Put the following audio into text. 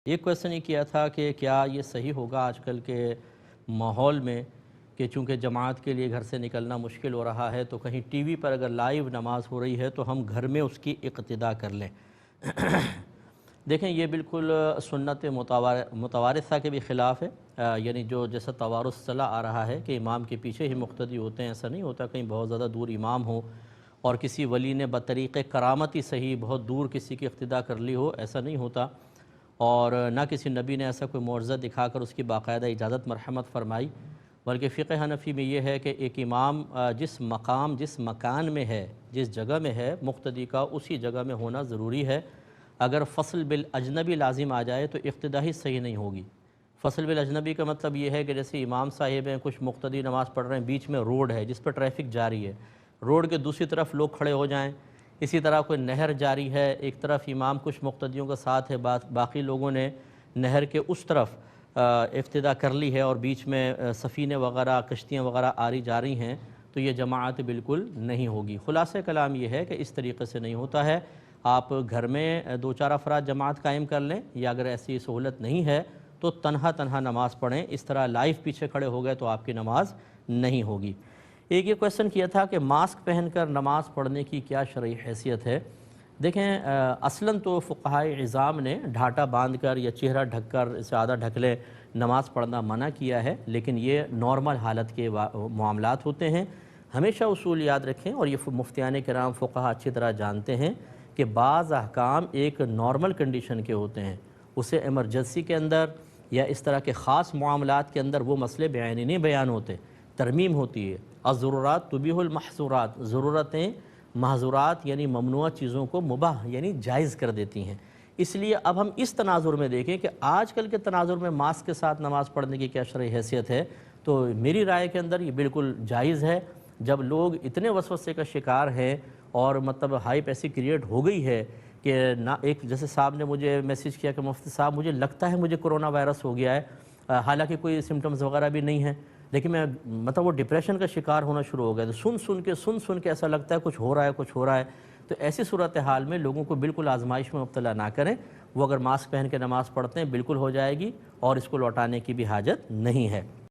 ایک کویسچن یہ کیا تھا کہ کیا یہ صحیح ہوگا آج کل کے ماحول میں کہ چونکہ جماعت کے لیے گھر سے نکلنا مشکل ہو رہا ہے تو کہیں ٹی وی پر اگر لائیو نماز ہو رہی ہے تو ہم گھر میں اس کی اقتدا کر لیں۔ دیکھیں یہ بالکل سنت متوارثہ کے بھی خلاف ہے، یعنی جو جیسا توارث چلا آ رہا ہے کہ امام کے پیچھے ہی مقتدی ہوتے ہیں، ایسا نہیں ہوتا۔ کہیں بہت زیادہ دور امام ہو اور کسی ولی نے بطریق کرامتی صحیح بہت دور کسی کی اقتدا کر لی ہو، ایسا نہیں ہوتا، اور نہ کسی نبی نے ایسا کوئی معجزہ دکھا کر اس کی باقاعدہ اجازت مرحمت فرمائی، بلکہ فقہ حنفی میں یہ ہے کہ ایک امام جس مقام جس مکان میں ہے، جس جگہ میں ہے، مقتدی کا اسی جگہ میں ہونا ضروری ہے۔ اگر فصل بالاجنبی لازم آ جائے تو اقتدا ہی صحیح نہیں ہوگی۔ فصل بالاجنبی کا مطلب یہ ہے کہ جیسے امام صاحب ہیں، کچھ مقتدی نماز پڑھ رہے ہیں، بیچ میں روڈ ہے جس پر ٹریفک جاری ہے، روڈ کے دوسری طرف لوگ کھڑے ہو جائیں، اسی طرح کوئی نہر جاری ہے، ایک طرف امام کچھ مقتدیوں کا ساتھ ہے، باقی لوگوں نے نہر کے اس طرف اقتدا کر لی ہے اور بیچ میں سفینے وغیرہ کشتیاں وغیرہ آری جا رہی ہیں، تو یہ جماعت بالکل نہیں ہوگی۔ خلاصہ کلام یہ ہے کہ اس طریقے سے نہیں ہوتا ہے۔ آپ گھر میں دو چار افراد جماعت قائم کر لیں، یا اگر ایسی سہولت نہیں ہے تو تنہا نماز پڑھیں۔ اس طرح لائیو پیچھے کھڑے ہو گئے تو آپ کی نماز نہیں ہوگی۔ ایک یہ کویسچن کیا تھا کہ ماسک پہن کر نماز پڑھنے کی کیا شرعی حیثیت ہے۔ دیکھیں اصلاً تو فقہائے عظام نے ڈھاٹا باندھ کر یا چہرہ ڈھک کر اسے آدھا ڈھک لے نماز پڑھنا منع کیا ہے، لیکن یہ نارمل حالت کے معاملات ہوتے ہیں۔ ہمیشہ اصول یاد رکھیں، اور یہ مفتیان کرام فقہا اچھی طرح جانتے ہیں کہ بعض احکام ایک نارمل کنڈیشن کے ہوتے ہیں، اسے ایمرجنسی کے اندر یا اس طرح کے خاص معاملات کے اندر وہ مسئلے بیانی نہیں بیان ہوتے، ترمیم ہوتی ہے۔ الضرورات تبیح المحظورات، ضرورتیں محظورات یعنی ممنوع چیزوں کو مباح یعنی جائز کر دیتی ہیں۔ اس لیے اب ہم اس تناظر میں دیکھیں کہ آج کل کے تناظر میں ماسک کے ساتھ نماز پڑھنے کی کیا شرعی حیثیت ہے، تو میری رائے کے اندر یہ بالکل جائز ہے۔ جب لوگ اتنے وسوسے کا شکار ہیں اور مطلب ہائپ ایسی کریٹ ہو گئی ہے کہ نہ ایک جیسے صاحب نے مجھے میسیج کیا کہ مفتی صاحب مجھے لگتا ہے مجھے کرونا وائرس ہو گیا ہے، حالانکہ کوئی سمٹمز وغیرہ بھی نہیں ہیں، لیکن میں مطلب وہ ڈپریشن کا شکار ہونا شروع ہو گیا، تو سن کے ایسا لگتا ہے کچھ ہو رہا ہے۔ تو ایسی صورتحال میں لوگوں کو بالکل آزمائش میں مبتلا نہ کریں۔ وہ اگر ماسک پہن کے نماز پڑھتے ہیں بالکل ہو جائے گی، اور اس کو لوٹانے کی بھی حاجت نہیں ہے۔